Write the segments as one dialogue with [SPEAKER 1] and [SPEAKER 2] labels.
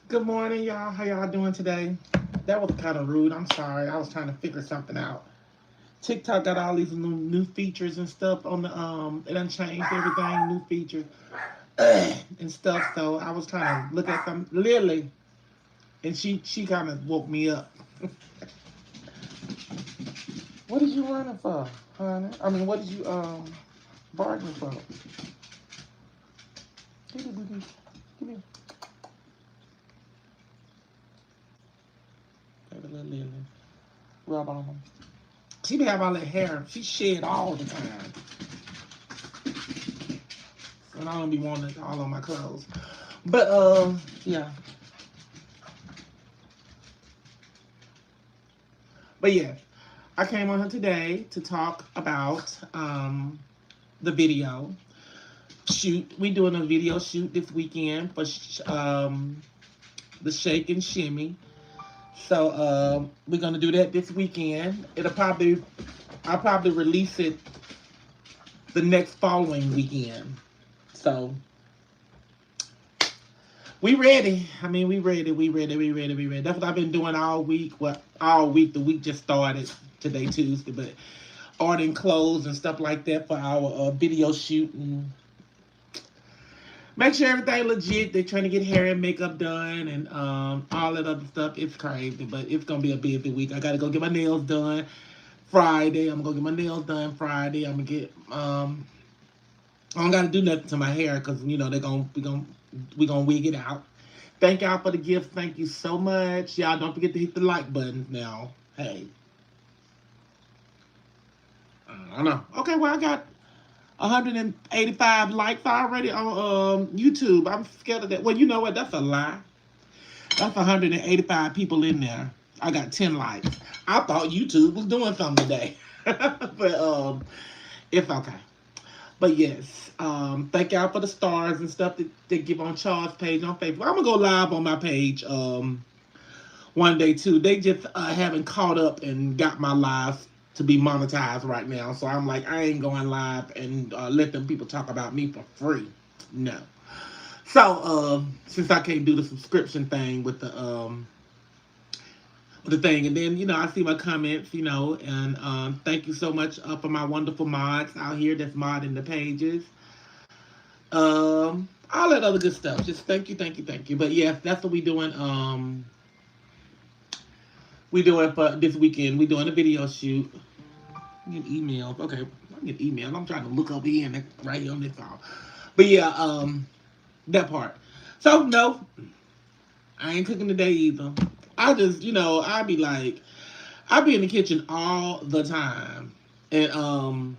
[SPEAKER 1] Good morning, y'all. How y'all doing today? That was kind of rude. I'm sorry. I was trying to figure something out. TikTok got all these new features and stuff on the It done changed everything, new features and stuff. So I was trying to look at them, Lily, and she kind of woke me up. What did you running for, honey? I mean, what did you bargaining for? Give me, give me. Baby, little Lily, rub on them. She be have all that hair. She shed all the time. And I don't be wanting it all on my clothes. But, yeah. But, yeah. I came on here today to talk about the video shoot. We doing a video shoot this weekend for the Shake and Shimmy. So, we're going to do that this weekend. I'll probably release it the next following weekend. So, we ready. I mean, we ready. That's what I've been doing all week. Well, all week. The week just started today, Tuesday. But ordering clothes and stuff like that for our video shoot. And make sure everything legit. They're trying to get hair and makeup done and all that other stuff. It's crazy, but it's going to be a busy week. I got to go get my nails done Friday. I'm going to get my nails done Friday. I'm going to get... I don't gotta do nothing to my hair because you know we gonna wig it out. Thank y'all for the gift. Thank you so much. Y'all don't forget to hit the like button now. Hey. I don't know. Okay, well I got 185 likes already on YouTube. I'm scared of that. Well, you know what? That's a lie. That's 185 people in there. I got 10 likes. I thought YouTube was doing something today. But it's okay. But yes, thank y'all for the stars and stuff that they give on Charles' page on Facebook. I'm going to go live on my page one day too. They just haven't caught up and got my lives to be monetized right now. So I'm like, I ain't going live and let them people talk about me for free. No. So since I can't do the subscription thing with the thing, and then I see my comments, and thank you so much for my wonderful mods out here that's modding the pages, all that other good stuff. Just thank you. But yes, that's what we doing. We doing for this weekend. We doing a video shoot. I get emails. Okay, I get emails. I'm trying to look over here and right here on this call. But yeah, that part. So no, I ain't cooking today either. I just, I be in the kitchen all the time. And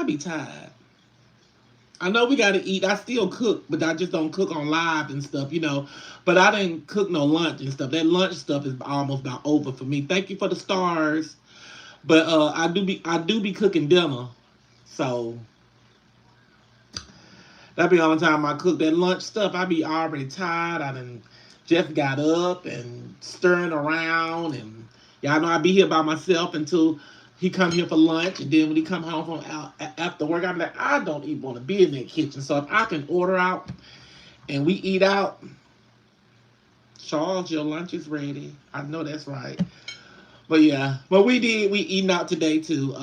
[SPEAKER 1] I be tired. I know we gotta eat. I still cook, but I just don't cook on live and stuff, you know. But I didn't cook no lunch and stuff. That lunch stuff is almost about over for me. Thank you for the stars. But I do be cooking dinner. So that be all the time I cook that lunch stuff. I be already tired. I done just got up and stirring around, and y'all know I be here by myself until he come here for lunch, and then when he come home from out after work, I'm like, I don't even want to be in that kitchen. So if I can order out and we eat out, Charles, your lunch is ready. I know that's right. But yeah, but we eating out today too.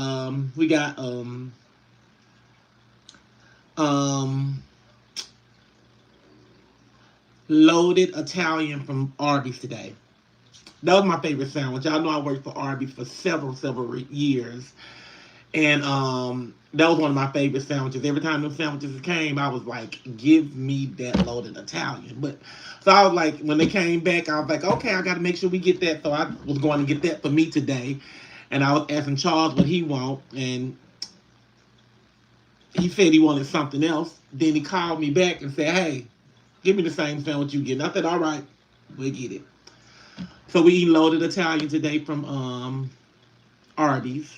[SPEAKER 1] We got um loaded Italian from Arby's today. That was my favorite sandwich. Y'all know I worked for Arby's for several years, and that was one of my favorite sandwiches. Every time those sandwiches came, I was like, "Give me that loaded Italian." But so I was like, when they came back, I was like, "Okay, I got to make sure we get that." So I was going to get that for me today, and I was asking Charles what he want, and he said he wanted something else. Then he called me back and said, "Hey, give me the same sandwich you get." And I said, "All right, we'll get it." So we eat loaded Italian today from Arby's.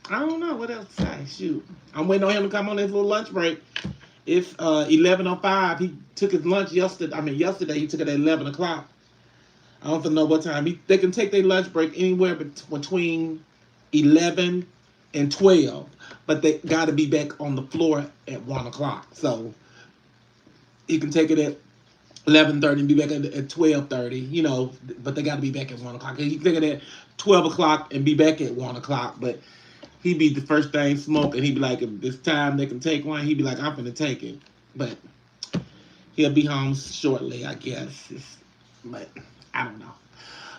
[SPEAKER 1] I don't know what else to say. Shoot, I'm waiting on him to come on his little lunch break. It's 11:05. He took his lunch yesterday. I mean, yesterday he took it at 11 o'clock. I don't know what time. They can take their lunch break anywhere between 11 and 12, but they got to be back on the floor at 1 o'clock. So you can take it at 11:30 and be back at 12:30. You know, but they got to be back at 1 o'clock. You can take it at 12 o'clock and be back at 1 o'clock, but he'd be the first thing smoking. He'd be like, if this time they can take one, he'd be like, I'm gonna take it. But he'll be home shortly, I guess. But I don't know.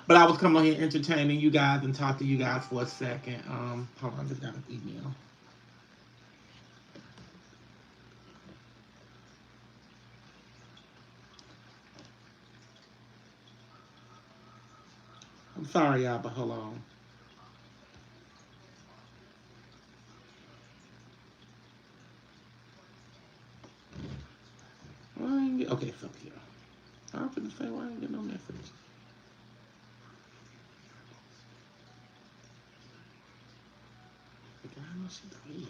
[SPEAKER 1] But I was coming on here entertaining you guys and talk to you guys for a second. Hold on, I just got an email. I'm sorry, y'all, but hold on. Okay, so here. I was gonna say, why I didn't get no message? How much she paid?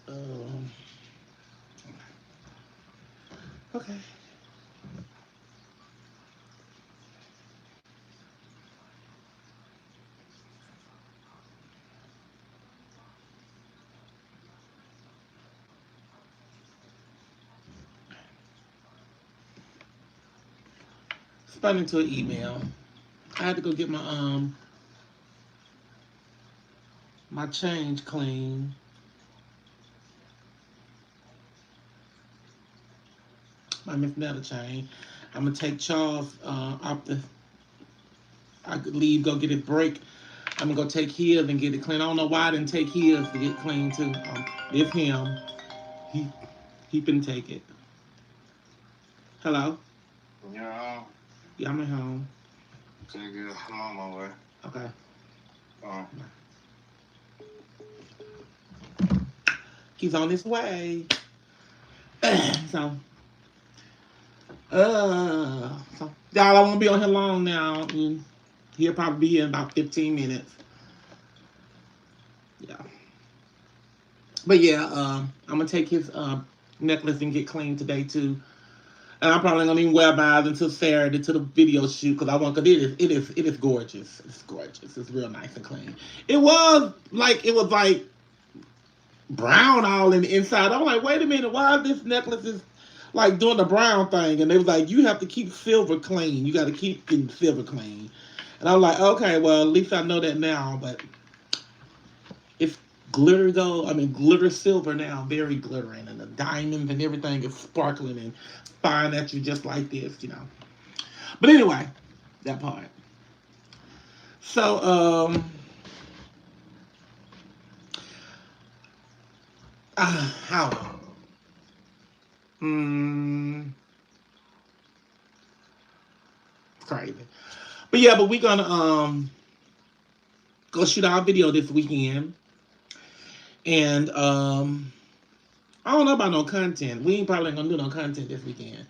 [SPEAKER 1] Um, okay. Spun into an email. I had to go get my change clean. My Miss Netta chain. I'm gonna take Charles off the. I could leave, go get it break. I'm gonna go take his and get it clean. I don't know why I didn't take his to get clean too. It's him. He he can take it. Hello.
[SPEAKER 2] Yeah,
[SPEAKER 1] Yeah, I'm at home.
[SPEAKER 2] take it. I'm on my way.
[SPEAKER 1] Okay.
[SPEAKER 2] Oh,
[SPEAKER 1] He's on his way. so, y'all, I won't be on here long now. He'll probably be here in about 15 minutes. Yeah. But yeah, I'm gonna take his necklace and get clean today too. And I'm probably gonna even wear mine until Saturday to the video shoot because I want. Cause it is gorgeous. It's gorgeous. It's real nice and clean. It was like brown all in the inside. I'm like, wait a minute, why this necklace is like doing the brown thing? And they was like, you have to keep silver clean. You got to keep getting silver clean. And I'm like, okay, well, at least I know that now. But it's glitter though. I mean, glitter silver now, very glittering, and the diamonds and everything is sparkling and fine at you just like this, you know. But anyway, that part. So, how? Crazy. But yeah, but we're gonna go shoot our video this weekend. And I don't know about no content. We ain't probably gonna do no content this weekend.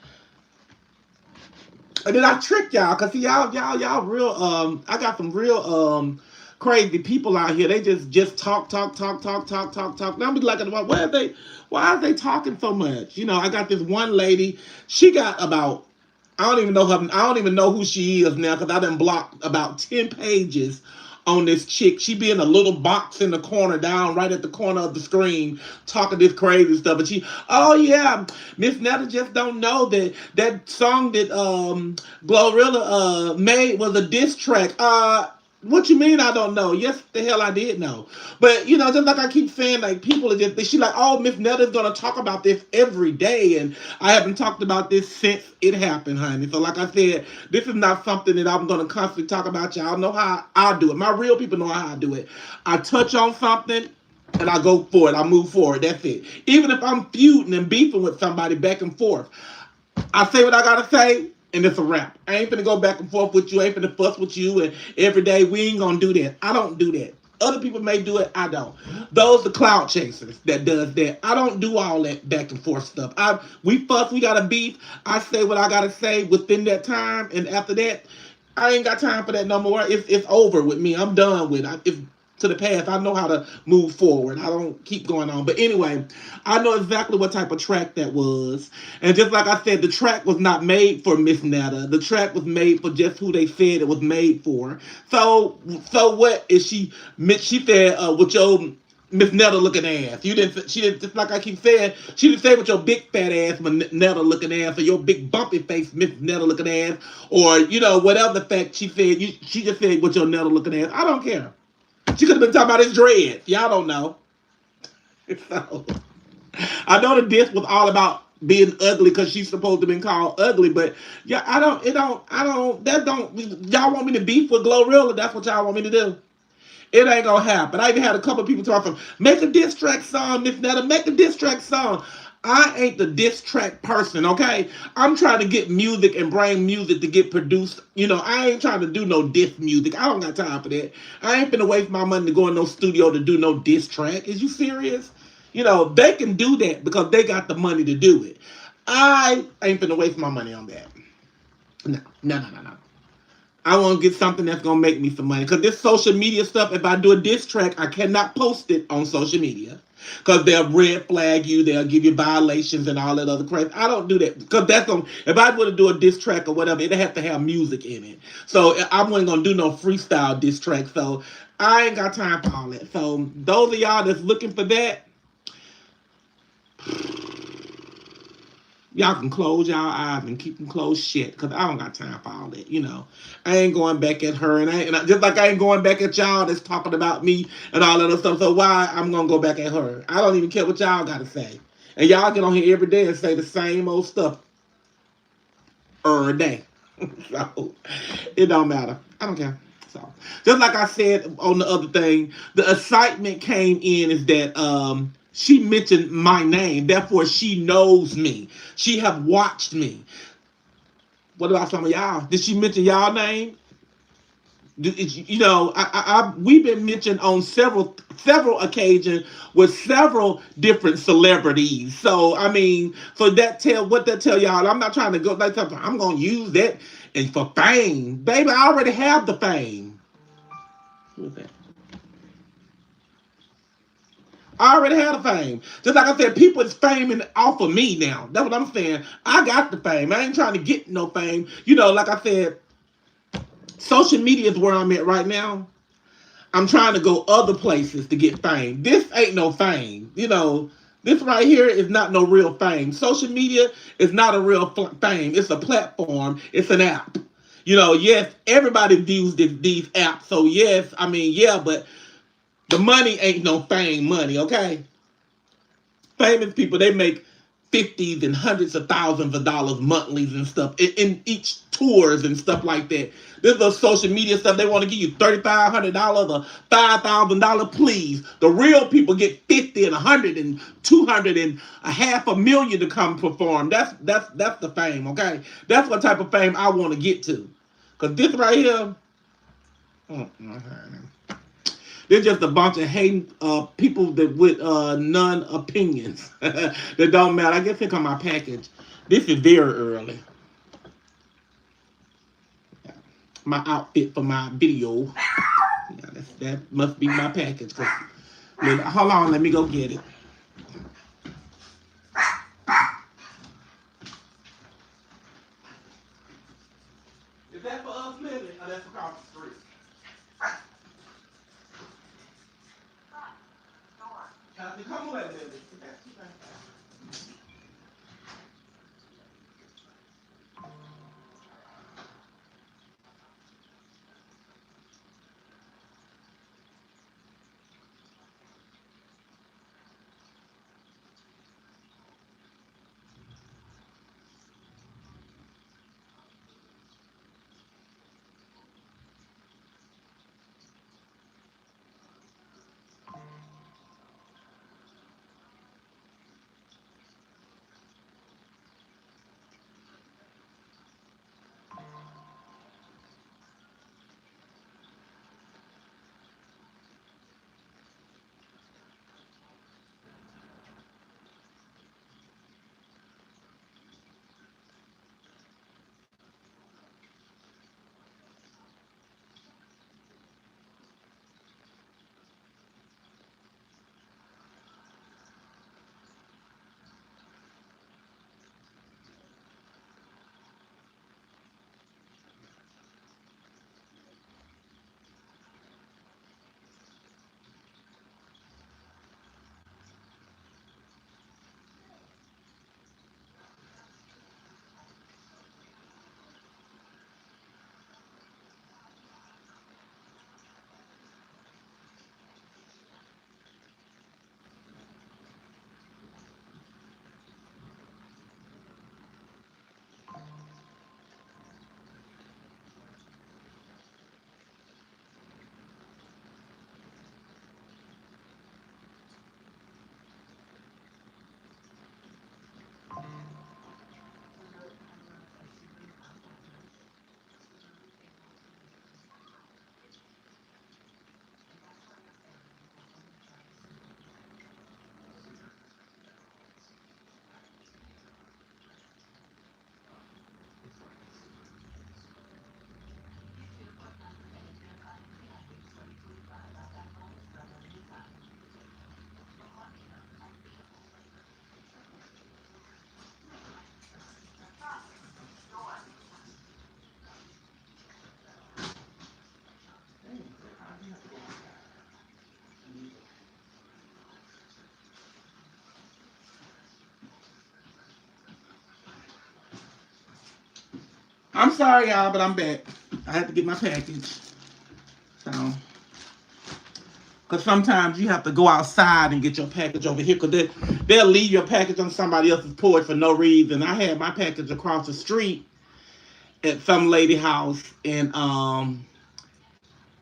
[SPEAKER 1] And then I tricked y'all, cause see y'all real I got some real crazy people out here. They just talk. And I'm be like, why are they talking so much? You know, I got this one lady, she got about I don't even know her. I don't even know who she is now because I done blocked about 10 pages on this chick. She be in a little box in the corner, down right at the corner of the screen, talking this crazy stuff. And she, oh yeah, Miss Netta just don't know that that song that Glorilla made was a diss track. What you mean I don't know? Yes, the hell I did know. But, you know, just like I keep saying, like, people are just, she like, oh, Miss Netta's going to talk about this every day. And I haven't talked about this since it happened, honey. So, like I said, this is not something that I'm going to constantly talk about. Y'all know how I do it. My real people know how I do it. I touch on something and I go for it. I move forward. That's it. Even if I'm feuding and beefing with somebody back and forth, I say what I got to say. And it's a wrap. I ain't finna go back and forth with you. I ain't finna fuss with you. And every day we ain't gonna do that. I don't do that. Other people may do it. I don't. Those are cloud chasers that does that. I don't do all that back and forth stuff. We fuss. We got a beef. I say what I gotta say within that time. And after that, I ain't got time for that no more. It's over with me. I'm done with it. It's to the past. I know how to move forward. I don't keep going on. But anyway, I know exactly what type of track that was. And just like I said, the track was not made for Miss Netta. The track was made for just who they said it was made for. So what is she? She said, with your Miss Netta looking ass. She didn't, just like I keep saying, she didn't say with your big fat ass Netta looking ass, or your big bumpy face Miss Netta looking ass, or, you know, whatever the fact she said. She just said with your Netta looking ass. I don't care. She could have been talking about his dreads. Y'all don't know. So, I know the diss was all about being ugly because she's supposed to be called ugly, but yeah, y'all want me to beef with Glorilla? That's what y'all want me to do. It ain't gonna happen. I even had a couple of people talking, make a diss track song, Miss Netta, make a diss track song. I ain't the diss track person, okay? I'm trying to get music and bring music to get produced. You know, I ain't trying to do no diss music. I don't got time for that. I ain't finna waste my money to go in no studio to do no diss track. Is you serious? You know, they can do that because they got the money to do it. I ain't finna waste my money on that. No. I want to get something that's going to make me some money. Because this social media stuff, if I do a diss track, I cannot post it on social media. Because they'll red flag you, they'll give you violations and all that other crap. I don't do that. Because that's going to, if I were to do a diss track or whatever, it'd have to have music in it. So I wasn't going to do no freestyle diss track. So I ain't got time for all that. So those of y'all that's looking for that, y'all can close y'all eyes and keep them closed shut, because I don't got time for all that, you know. I ain't going back at her, and just like I ain't going back at y'all that's talking about me and all that other stuff. So why I'm going to go back at her? I don't even care what y'all got to say. And y'all get on here every day and say the same old stuff every day. So it don't matter. I don't care. So just like I said on the other thing, the excitement came in is that she mentioned my name, therefore she knows me. She have watched me. What about some of y'all? Did she mention y'all name? You know, we've been mentioned on several occasions with several different celebrities. So I mean, what that tell y'all? I'm not trying to go like something. I'm gonna use that and for fame, baby. I already have the fame. Who is that? I already had a fame. Just like I said, people is faming off of me now. That's what I'm saying. I got the fame. I ain't trying to get no fame. You know, like I said, social media is where I'm at right now. I'm trying to go other places to get fame. This ain't no fame. You know, this right here is not no real fame. Social media is not a real fame. It's a platform. It's an app. You know, yes, everybody views these apps. So yes, I mean, yeah, but the money ain't no fame money, okay? Famous people, they make 50s and hundreds of thousands of dollars monthlies and stuff in each tours and stuff like that. This is the social media stuff. They want to give you $3,500 or $5,000. Please, the real people get 50 and 100 and 200 and a $500,000 to come perform. That's the fame. Okay, that's what type of fame I want to get to. Cause this right here, they're just a bunch of hating people that with none opinions that don't matter. I guess here come my package. This is very early. My outfit for my video. Yeah, that must be my package. Hold on, let me go get it. Is that for us, Lily? Or that's across the street? Come away, Lily. I'm sorry, y'all, but I'm back. I had to get my package. So, because sometimes you have to go outside and get your package over here, because they'll leave your package on somebody else's porch for no reason. I had my package across the street at some lady house, and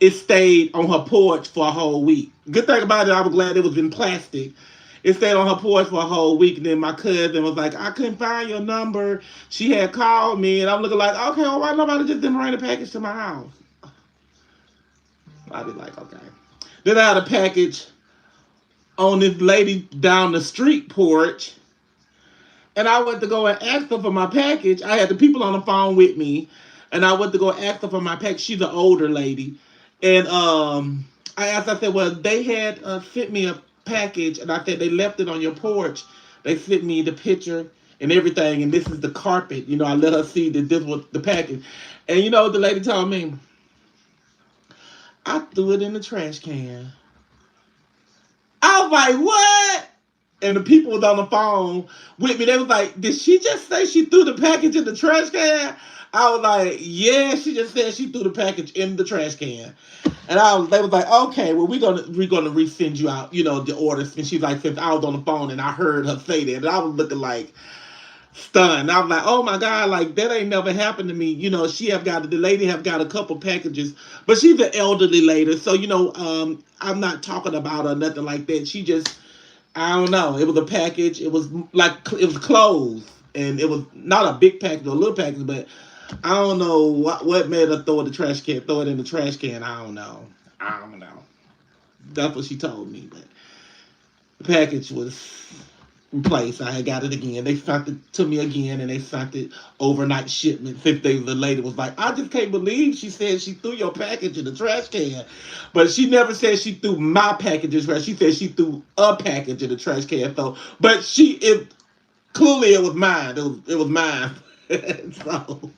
[SPEAKER 1] it stayed on her porch for a whole week. Good thing about it, I was glad it was in plastic. It stayed on her porch for a whole week, and then my cousin was like, I couldn't find your number. She had called me, and I'm looking like, okay, well, why nobody just didn't bring the package to my house? I'd be like, okay. Then I had a package on this lady down the street porch, and I went to go and ask her for my package. I had the people on the phone with me, and I went to go ask her for my package. She's an older lady. And I asked, I said, well, they had sent me a package, and I said, they left it on your porch. They sent me the picture and everything, and this is the carpet. You know, I let her see that this was the package. And you know what the lady told me? I threw it in the trash can. I was like, what? And the people was on the phone with me. They was like, did she just say she threw the package in the trash can? I was like, yeah, she just said she threw the package in the trash can. And they was like, okay, well, we're gonna resend you out, the orders. And she's like, since I was on the phone and I heard her say that, and I was looking like stunned. I was like, oh my god, like that ain't never happened to me. The lady have got a couple packages, but she's an elderly lady, so I'm not talking about her nothing like that. She just, I don't know. It was a package. It was it was clothes, and it was not a big package or a little package, but I don't know what made her throw it in the trash can. Throw it in the trash can. I don't know. I don't know. That's what she told me. But the package was in place. I had got it again. They sent it to me again, and they sent it overnight shipment. The lady was like, I just can't believe she said she threw your package in the trash can. But she never said she threw my package in the trash. She said she threw a package in the trash can. So, but clearly it was mine. It was mine. So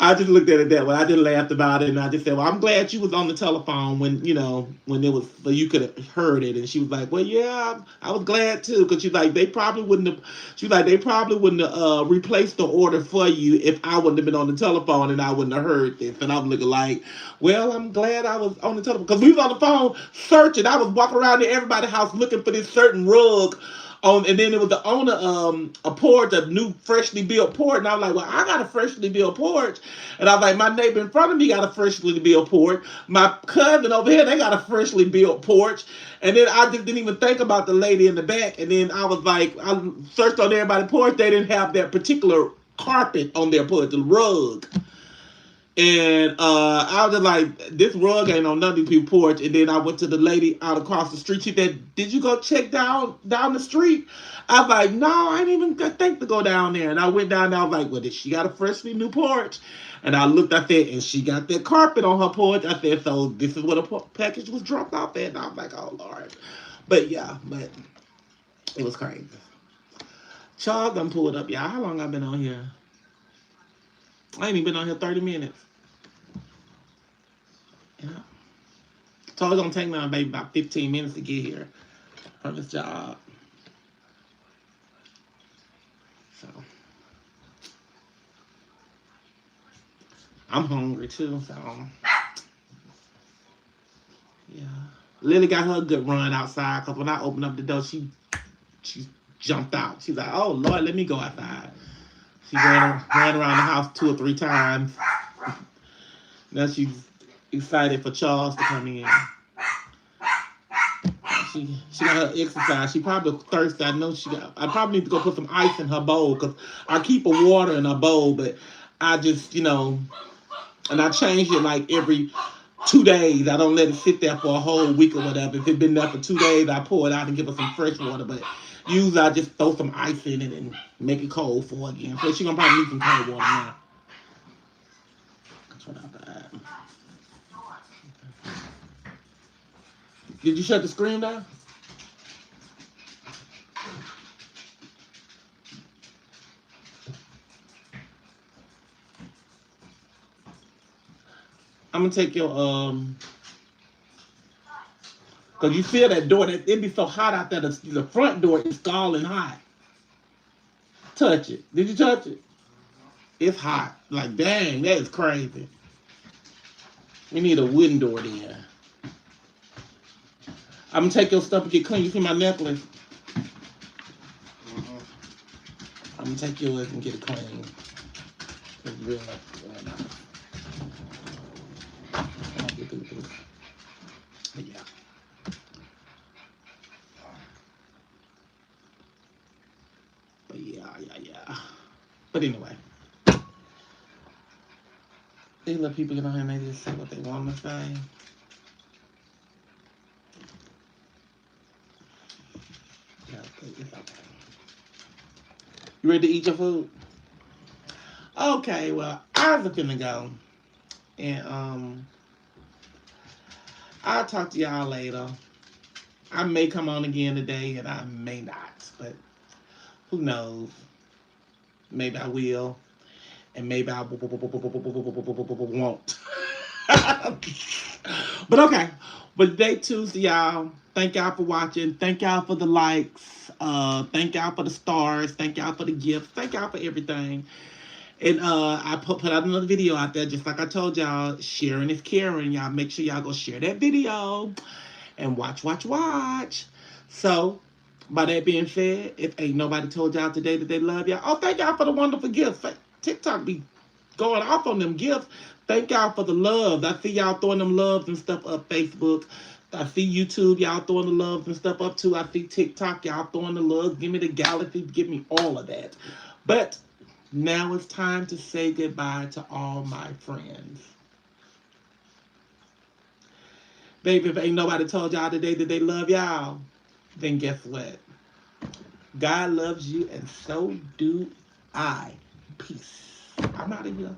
[SPEAKER 1] I just looked at it that way. I just laughed about it, and I just said, "Well, I'm glad you was on the telephone when it was so you could have heard it." And she was like, "Well, yeah, I was glad too, because she's like, they probably wouldn't have. She's like, they probably wouldn't have replaced the order for you if I wouldn't have been on the telephone and I wouldn't have heard this." And I was looking like, "Well, I'm glad I was on the telephone because we was on the phone searching. I was walking around to everybody's house looking for this certain rug." And then it was the owner a porch, a new freshly built porch, and I was like, well, I got a freshly built porch, and I was like, my neighbor in front of me got a freshly built porch, my cousin over here, they got a freshly built porch, and then I just didn't even think about the lady in the back, and then I was like, I searched on everybody's porch, they didn't have that particular carpet on their porch, the rug. And I was just like, this rug ain't on none of these people's porch. And then I went to the lady out across the street. She said, did you go check down the street? I was like, no, I didn't even think to go down there. And I went down there. I was like, well, did she got a freshly new porch? And I looked at that, and she got that carpet on her porch. I said, so this is what a package was dropped off at. And I was like, oh, Lord. But it was crazy. Charles done pulled up, y'all. How long I been on here? I ain't even been on here 30 minutes. Yeah. So it's gonna take me maybe about 15 minutes to get here from this job. So I'm hungry too, so yeah. Lily got her a good run outside because when I opened up the door, she jumped out. She's like, oh Lord, let me go outside. She ran around the house 2 or 3 times. Now she's excited for Charles to come in. She got her exercise. She probably thirsty. I know I probably need to go put some ice in her bowl because I keep a water in her bowl, but I just, and I change it like every 2 days. I don't let it sit there for a whole week or whatever. If it's been there for 2 days, I pour it out and give her some fresh water. But usually I just throw some ice in it and make it cold for her again. So she's going to probably need some cold water now. That's what I got. Did you shut the screen down? I'm gonna take your cause you feel that door, that it be so hot out there. The front door is scalding hot. Touch it. Did you touch it? It's hot. Like dang, that is crazy. We need a wooden door there. I'm gonna take your stuff and get clean. You see my necklace?
[SPEAKER 2] Mm-hmm.
[SPEAKER 1] I'm gonna take yours and get it clean. It's real nice. But yeah. But anyway. They let people get on here and they just say what they want to say. Yeah, it's okay. You ready to eat your food? Okay, well, I was gonna go. And I'll talk to y'all later. I may come on again today and I may not, but who knows? Maybe I will, and maybe I won't. But okay. But day Tuesday, y'all. Thank y'all for watching. Thank y'all for the likes. Thank y'all for the stars. Thank y'all for the gifts. Thank y'all for everything. And I put out another video out there, just like I told y'all, sharing is caring. Y'all make sure y'all go share that video and watch. So, by that being said, if ain't nobody told y'all today that they love y'all, oh, thank y'all for the wonderful gifts. TikTok be going off on them gifts. Thank y'all for the love. I see y'all throwing them loves and stuff up Facebook. I see YouTube, y'all throwing the loves and stuff up too. I see TikTok, y'all throwing the love. Give me the galaxy, give me all of that. But now it's time to say goodbye to all my friends. Baby, if ain't nobody told y'all today that they love y'all, then guess what? God loves you, and so do I. Peace. I'm out of here.